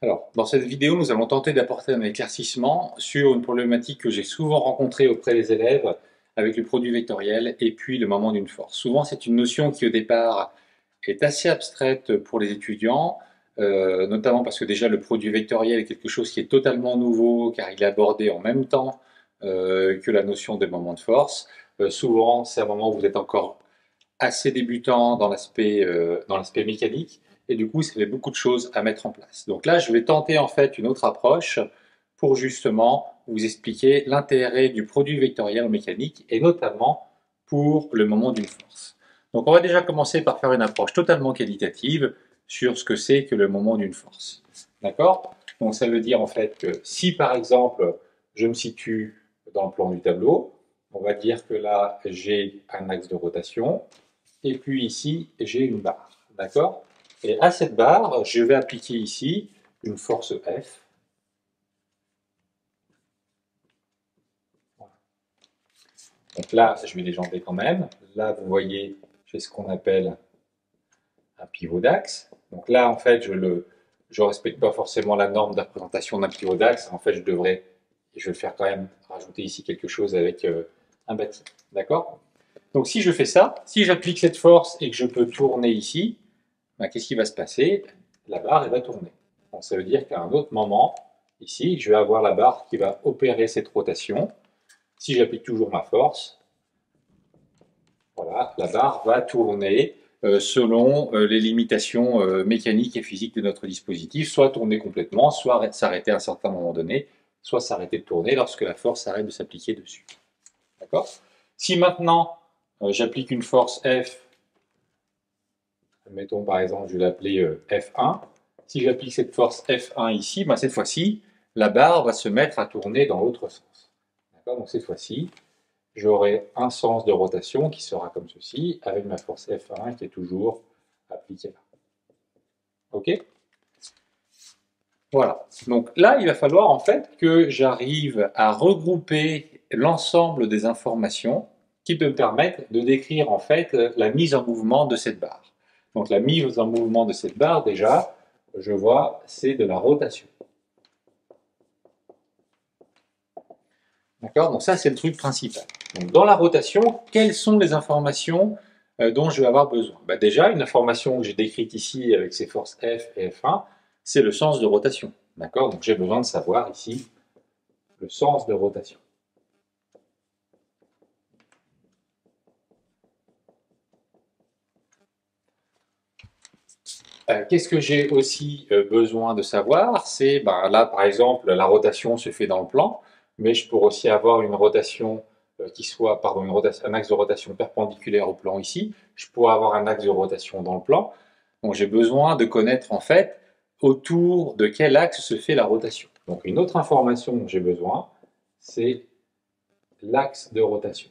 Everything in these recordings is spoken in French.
Alors, dans cette vidéo, nous allons tenter d'apporter un éclaircissement sur une problématique que j'ai souvent rencontrée auprès des élèves avec le produit vectoriel et puis le moment d'une force. Souvent, c'est une notion qui, au départ, est assez abstraite pour les étudiants, notamment parce que déjà le produit vectoriel est quelque chose qui est totalement nouveau, car il est abordé en même temps que la notion de moment de force. Souvent, c'est un moment où vous êtes encore assez débutant dans l'aspect mécanique, et du coup, ça fait beaucoup de choses à mettre en place. Donc là, je vais tenter en fait une autre approche pour justement vous expliquer l'intérêt du produit vectoriel en mécanique, et notamment pour le moment d'une force. Donc on va déjà commencer par faire une approche totalement qualitative sur ce que c'est que le moment d'une force. D'accord? Donc ça veut dire en fait que si par exemple je me situe dans le plan du tableau, on va dire que là j'ai un axe de rotation, et puis ici, j'ai une barre. D'accord? Et à cette barre, je vais appliquer ici une force F. Donc là, je vais déjamber quand même. Là, vous voyez, j'ai ce qu'on appelle un pivot d'axe. Donc là, en fait, je ne respecte pas forcément la norme de représentation d'un pivot d'axe. En fait, je vais le faire quand même, rajouter ici quelque chose avec un bâti. D'accord? Donc si je fais ça, si j'applique cette force et que je peux tourner ici, ben, qu'est-ce qui va se passer? La barre elle va tourner. Donc, ça veut dire qu'à un autre moment, ici, je vais avoir la barre qui va opérer cette rotation. Si j'applique toujours ma force, voilà, la barre va tourner selon les limitations mécaniques et physiques de notre dispositif, soit tourner complètement, soit s'arrêter à un certain moment donné, soit s'arrêter de tourner lorsque la force arrête de s'appliquer dessus. D'accord? Si maintenant j'applique une force F, mettons par exemple, je vais l'appeler F1. Si j'applique cette force F1 ici, ben cette fois-ci, la barre va se mettre à tourner dans l'autre sens. Donc cette fois-ci, j'aurai un sens de rotation qui sera comme ceci, avec ma force F1 qui est toujours appliquée là. OK? Voilà. Donc là, il va falloir en fait que j'arrive à regrouper l'ensemble des informations qui peut me permettre de décrire en fait la mise en mouvement de cette barre. Donc la mise en mouvement de cette barre, déjà, je vois, c'est de la rotation. D'accord? Donc ça, c'est le truc principal. Donc dans la rotation, quelles sont les informations dont je vais avoir besoin? Bah déjà, une information que j'ai décrite ici avec ces forces F et F1, c'est le sens de rotation. D'accord? Donc j'ai besoin de savoir ici le sens de rotation. Qu'est-ce que j'ai aussi besoin de savoir? C'est, ben, là, par exemple, la rotation se fait dans le plan, mais je pourrais aussi avoir une rotation qui soit, pardon, un axe de rotation perpendiculaire au plan ici. Je pourrais avoir un axe de rotation dans le plan. Donc j'ai besoin de connaître en fait autour de quel axe se fait la rotation. Donc une autre information dont j'ai besoin, c'est l'axe de rotation.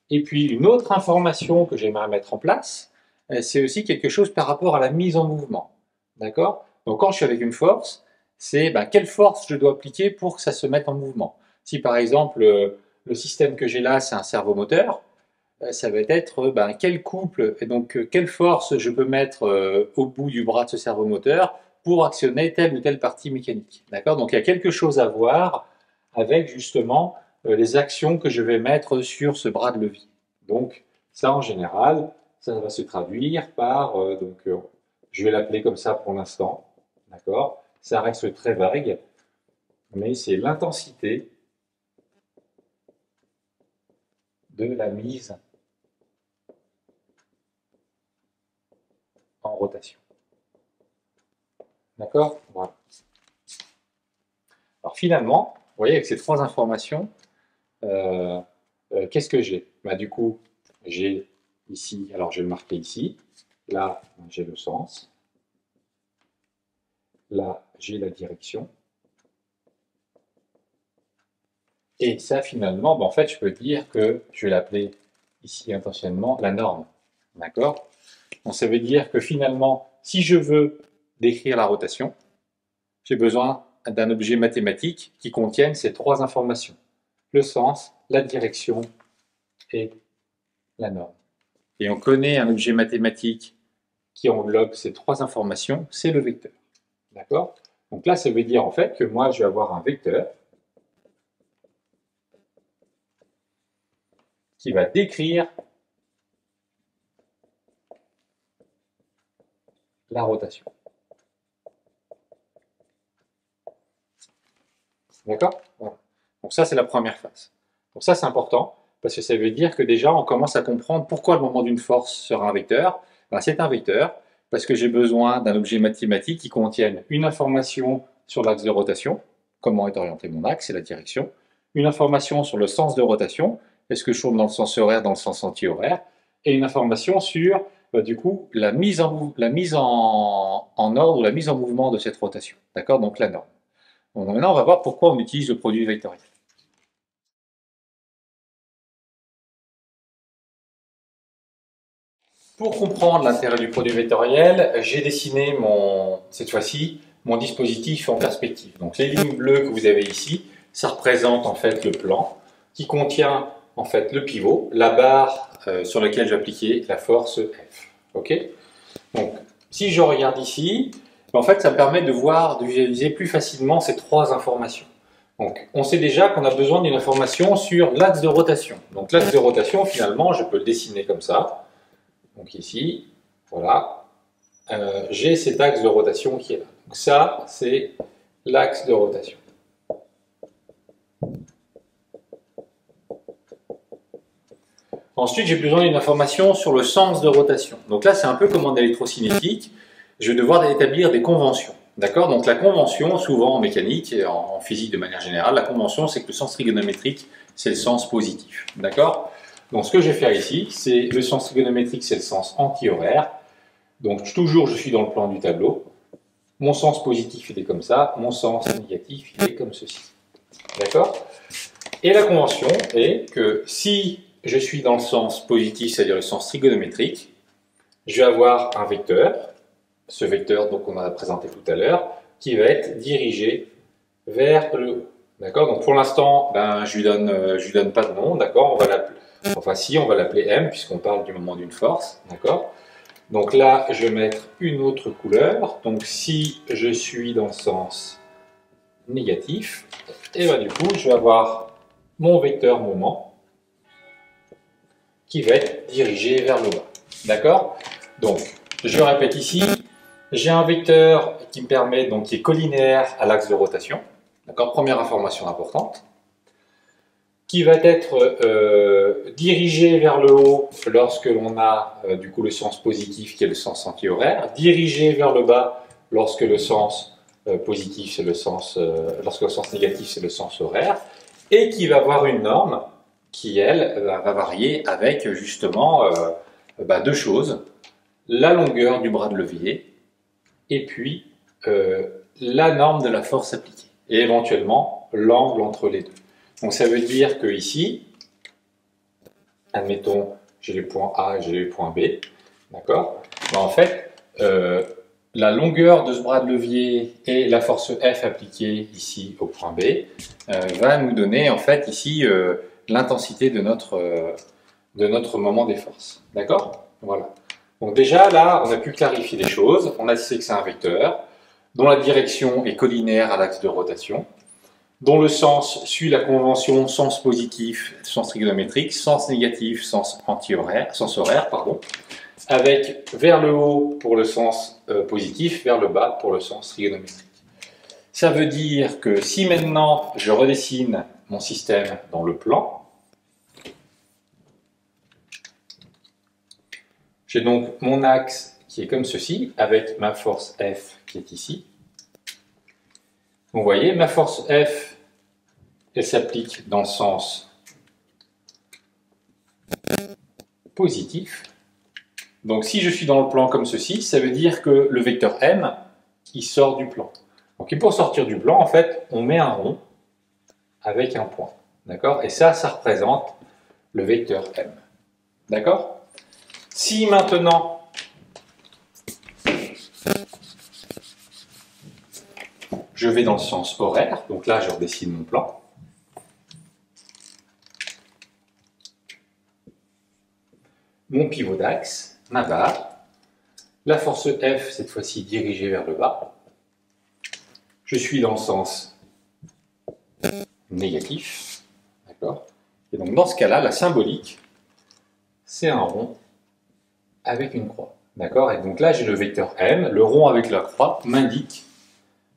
Et puis une autre information que j'aimerais mettre en place, c'est aussi quelque chose par rapport à la mise en mouvement. D'accord? Donc quand je suis avec une force, c'est ben, quelle force je dois appliquer pour que ça se mette en mouvement. Si par exemple le système que j'ai là, c'est un servomoteur, ça va être ben, quel couple et donc quelle force je peux mettre au bout du bras de ce servomoteur pour actionner telle ou telle partie mécanique. D'accord? Donc il y a quelque chose à voir avec justement les actions que je vais mettre sur ce bras de levier. Donc ça en général, ça va se traduire par, je vais l'appeler comme ça pour l'instant, d'accord? Ça reste très vague, mais c'est l'intensité de la mise en rotation. D'accord? Voilà. Alors finalement, vous voyez, avec ces trois informations, euh, qu'est-ce que j'ai? Bah, du coup, j'ai ici, alors je vais le marquer ici, là j'ai le sens, là j'ai la direction, et ça finalement, bah, en fait, je peux dire que je vais l'appeler ici intentionnellement la norme. D'accord? Donc ça veut dire que finalement, si je veux décrire la rotation, j'ai besoin d'un objet mathématique qui contienne ces trois informations. Le sens, la direction et la norme. et on connaît un objet mathématique qui englobe ces trois informations, c'est le vecteur. D'accord? Donc là, ça veut dire en fait que moi, je vais avoir un vecteur qui va décrire la rotation. D'accord? Voilà. Donc ça, c'est la première phase. Donc ça, c'est important, parce que ça veut dire que déjà, on commence à comprendre pourquoi le moment d'une force sera un vecteur. Ben, c'est un vecteur, parce que j'ai besoin d'un objet mathématique qui contienne une information sur l'axe de rotation, comment est orienté mon axe, c'est la direction, une information sur le sens de rotation, est-ce que je tourne dans le sens horaire, dans le sens anti-horaire, et une information sur, du coup, la mise en ordre ou la mise en mouvement de cette rotation. D'accord? Donc la norme. Bon, maintenant, on va voir pourquoi on utilise le produit vectoriel. Pour comprendre l'intérêt du produit vectoriel, j'ai dessiné cette fois-ci mon dispositif en perspective. Donc les lignes bleues que vous avez ici, ça représente en fait le plan qui contient en fait le pivot, la barre sur laquelle je vais appliquer la force F. Ok? Donc si je regarde ici, en fait ça me permet de voir, de visualiser plus facilement ces trois informations. Donc on sait déjà qu'on a besoin d'une information sur l'axe de rotation. Donc l'axe de rotation, finalement, je peux le dessiner comme ça. Donc ici, voilà, j'ai cet axe de rotation qui est là. Donc ça, c'est l'axe de rotation. Ensuite, j'ai besoin d'une information sur le sens de rotation. Donc là, c'est un peu comme en électrocinétique. Je vais devoir établir des conventions. D'accord? Donc la convention, souvent en mécanique et en physique de manière générale, la convention, c'est que le sens trigonométrique, c'est le sens positif. D'accord? Donc ce que je vais faire ici, c'est le sens trigonométrique, c'est le sens anti-horaire. Donc toujours, je suis dans le plan du tableau. Mon sens positif, il est comme ça. Mon sens négatif, il est comme ceci. D'accord? Et la convention est que si je suis dans le sens positif, c'est-à-dire le sens trigonométrique, je vais avoir un vecteur, ce vecteur donc, qu'on a présenté tout à l'heure, qui va être dirigé vers le haut. D'accord? Donc pour l'instant, ben, je lui donne pas de nom, d'accord? On va l'appeler, enfin si, on va l'appeler M, puisqu'on parle du moment d'une force, d'accord? Donc là, je vais mettre une autre couleur. Donc si je suis dans le sens négatif, et ben du coup, je vais avoir mon vecteur moment qui va être dirigé vers le bas. D'accord? Donc, je répète ici, j'ai un vecteur qui me permet, donc qui est collinéaire à l'axe de rotation. D'accord? Première information importante. Qui va être dirigé vers le haut lorsque l'on a du coup le sens positif qui est le sens anti-horaire, dirigé vers le bas lorsque le sens positif c'est le sens, lorsque le sens négatif c'est le sens horaire, et qui va avoir une norme qui elle va varier avec justement deux choses, la longueur du bras de levier et puis la norme de la force appliquée et éventuellement l'angle entre les deux. Donc ça veut dire que ici, admettons, j'ai les points A et j'ai les points B, d'accord? Ben, en fait, la longueur de ce bras de levier et la force F appliquée ici au point B va nous donner en fait ici l'intensité de notre moment des forces, d'accord? Voilà. Donc déjà là, on a pu clarifier les choses. On a dit que c'est un vecteur dont la direction est collinéaire à l'axe de rotation, dont le sens suit la convention sens positif, sens trigonométrique, sens négatif, sens anti-horaire, sens horaire, pardon, avec vers le haut pour le sens positif, vers le bas pour le sens trigonométrique. Ça veut dire que si maintenant je redessine mon système dans le plan, j'ai donc mon axe qui est comme ceci, avec ma force F qui est ici. Vous voyez, ma force F, elle s'applique dans le sens positif. Donc si je suis dans le plan comme ceci, ça veut dire que le vecteur M, il sort du plan. Donc pour sortir du plan, en fait, on met un rond avec un point. D'accord? Et ça représente le vecteur M. D'accord? Si maintenant je vais dans le sens horaire, donc là je redessine mon plan. mon pivot d'axe, ma barre, la force F, cette fois-ci dirigée vers le bas. Je suis dans le sens négatif, d'accord? Et donc dans ce cas-là, la symbolique, c'est un rond avec une croix, d'accord? Et donc là, j'ai le vecteur M, le rond avec la croix m'indique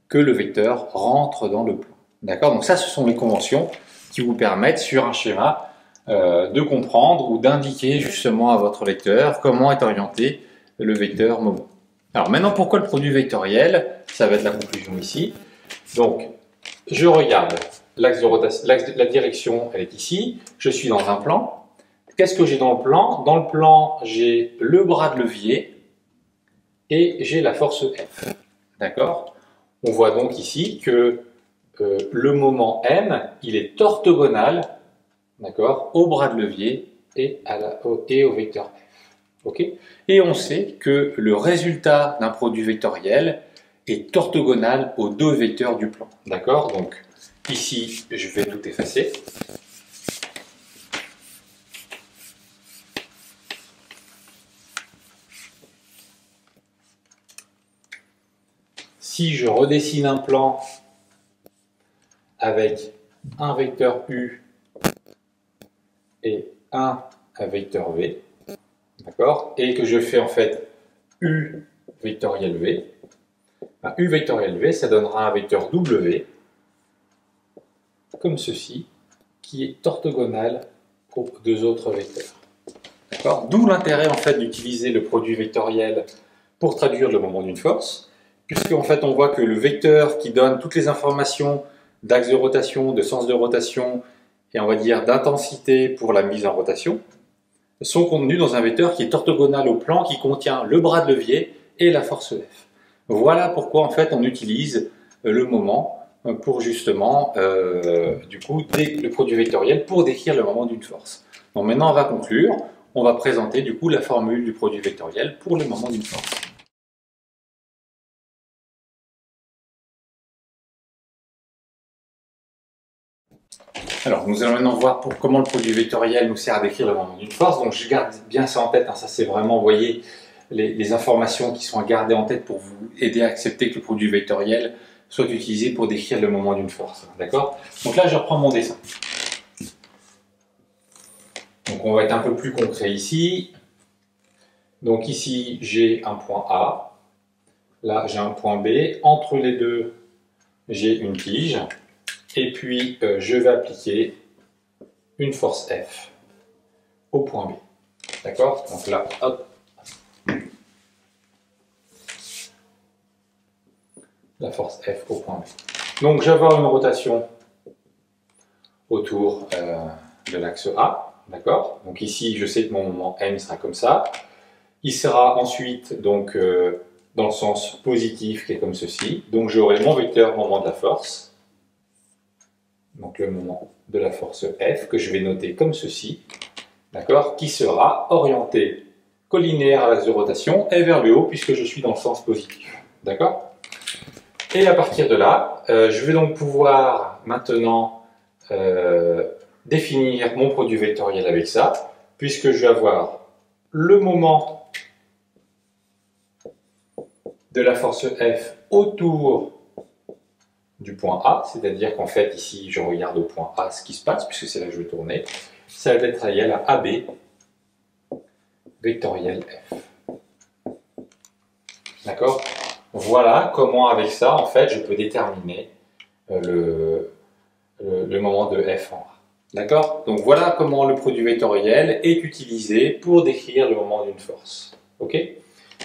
que le vecteur rentre dans le plan, d'accord? Donc ça, ce sont les conventions qui vous permettent sur un schéma de comprendre ou d'indiquer justement à votre lecteur comment est orienté le vecteur moment. Alors maintenant, pourquoi le produit vectoriel? Ça va être la conclusion ici. Donc, je regarde l'axe de rotation, la direction, elle est ici. Je suis dans un plan. Qu'est-ce que j'ai dans le plan? Dans le plan, j'ai le bras de levier et j'ai la force F. D'accord? On voit donc ici que le moment M, il est orthogonal, d'accord, au bras de levier et au vecteur F. Okay, et on sait que le résultat d'un produit vectoriel est orthogonal aux deux vecteurs du plan. D'accord? Donc ici, je vais tout effacer. Si je redessine un plan avec un vecteur U et un vecteur V, d'accord, et que je fais en fait U vectoriel V, U vectoriel V, ça donnera un vecteur W, comme ceci, qui est orthogonal aux deux autres vecteurs. D'accord? D'où l'intérêt en fait d'utiliser le produit vectoriel pour traduire le moment d'une force, puisque en fait on voit que le vecteur qui donne toutes les informations d'axe de rotation, de sens de rotation et on va dire d'intensité pour la mise en rotation, sont contenus dans un vecteur qui est orthogonal au plan qui contient le bras de levier et la force F. Voilà pourquoi en fait on utilise le moment pour justement le produit vectoriel pour décrire le moment d'une force. Donc maintenant on va conclure, on va présenter du coup la formule du produit vectoriel pour le moment d'une force. Alors, nous allons maintenant voir comment le produit vectoriel nous sert à décrire le moment d'une force. Donc, je garde bien ça en tête. Hein. Ça, c'est vraiment, vous voyez, les informations qui sont à garder en tête pour vous aider à accepter que le produit vectoriel soit utilisé pour décrire le moment d'une force. D'accord? Donc là, je reprends mon dessin. Donc, on va être un peu plus concret ici. Donc ici, j'ai un point A. Là, j'ai un point B. Entre les deux, j'ai une tige. Et puis, je vais appliquer une force F au point B. D'accord? Donc là, hop. La force F au point B. Donc, je vais avoir une rotation autour de l'axe A. D'accord? Donc ici, je sais que mon moment M sera comme ça. Il sera ensuite donc dans le sens positif qui est comme ceci. Donc, j'aurai mon vecteur moment de la force. Donc le moment de la force F, que je vais noter comme ceci, d'accord, qui sera orienté collinéaire à l'axe de rotation et vers le haut puisque je suis dans le sens positif. D'accord? Et à partir de là, je vais donc pouvoir maintenant définir mon produit vectoriel avec ça, puisque je vais avoir le moment de la force F autour du point A, c'est-à-dire qu'en fait ici je regarde au point A ce qui se passe, puisque c'est là que je vais tourner, ça va être égal à AB vectoriel F. D'accord? Voilà comment avec ça, en fait, je peux déterminer le moment de F en A. D'accord? Donc voilà comment le produit vectoriel est utilisé pour décrire le moment d'une force. Ok?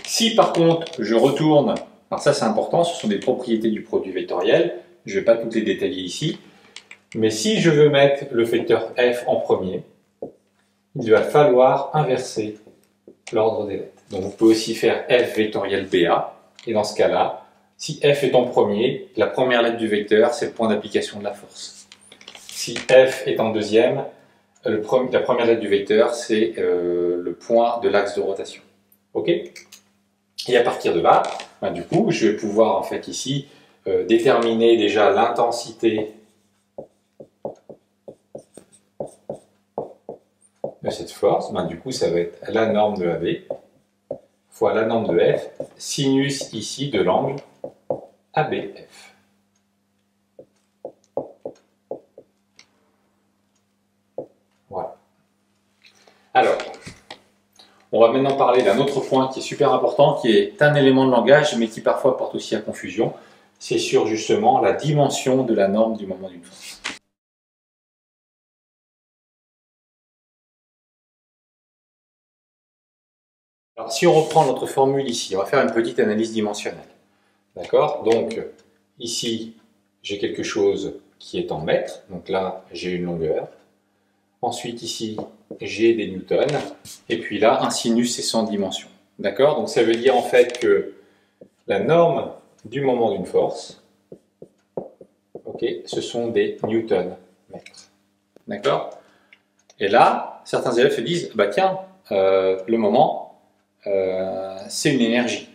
Si par contre je retourne, alors ça c'est important, ce sont des propriétés du produit vectoriel, je ne vais pas toutes les détailler ici, mais si je veux mettre le vecteur F en premier, il va falloir inverser l'ordre des lettres. Donc vous pouvez aussi faire F vectoriel BA, et dans ce cas-là, si F est en premier, la première lettre du vecteur, c'est le point d'application de la force. Si F est en deuxième, la première lettre du vecteur, c'est le point de l'axe de rotation. Ok? Et à partir de là, ben, du coup, je vais pouvoir en fait ici déterminer déjà l'intensité de cette force, ben, du coup, ça va être la norme de AB fois la norme de F, sinus ici de l'angle ABF. Voilà. Alors, on va maintenant parler d'un autre point qui est super important, qui est un élément de langage, mais qui parfois porte aussi à confusion. C'est sur justement la dimension de la norme du moment d'une force. Alors, si on reprend notre formule ici, on va faire une petite analyse dimensionnelle. D'accord? Donc, ici, j'ai quelque chose qui est en mètres. Donc là, j'ai une longueur. Ensuite, ici, j'ai des newtons. Et puis là, un sinus, c'est 100 dimensions. D'accord? Donc, ça veut dire en fait que la norme du moment d'une force, okay, ce sont des newtons mètres. D'accord? Et là, certains élèves se disent, bah tiens, le moment, c'est une énergie.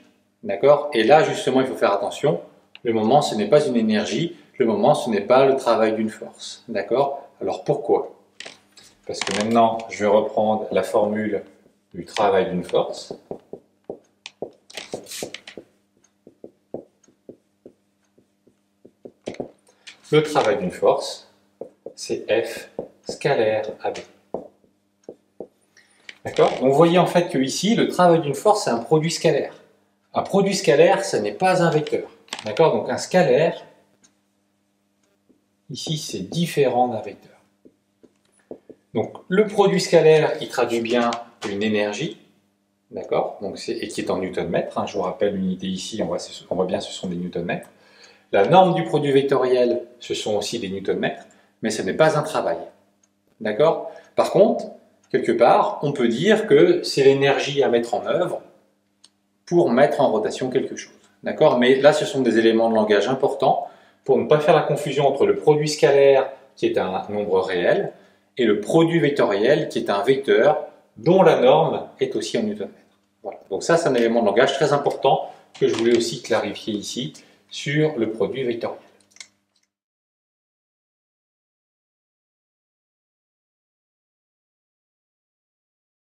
D'accord? Et là, justement, il faut faire attention. Le moment, ce n'est pas une énergie. Le moment, ce n'est pas le travail d'une force. D'accord? Alors pourquoi? Parce que maintenant, je vais reprendre la formule du travail d'une force. Le travail d'une force, c'est F scalaire AB. D'accord? Donc vous voyez en fait que ici, le travail d'une force, c'est un produit scalaire. Un produit scalaire, ce n'est pas un vecteur. D'accord? Donc un scalaire, ici, c'est différent d'un vecteur. Donc le produit scalaire, il traduit bien une énergie, d'accord? Et qui est en newton-mètre. Hein. Je vous rappelle l'unité ici, on voit bien ce sont des newton-mètres. La norme du produit vectoriel, ce sont aussi des newton-mètres, mais ce n'est pas un travail. D'accord? Par contre, quelque part, on peut dire que c'est l'énergie à mettre en œuvre pour mettre en rotation quelque chose. D'accord? Mais là, ce sont des éléments de langage importants pour ne pas faire la confusion entre le produit scalaire, qui est un nombre réel, et le produit vectoriel, qui est un vecteur dont la norme est aussi en newton-mètre. Voilà. Donc ça, c'est un élément de langage très important que je voulais aussi clarifier ici sur le produit vectoriel.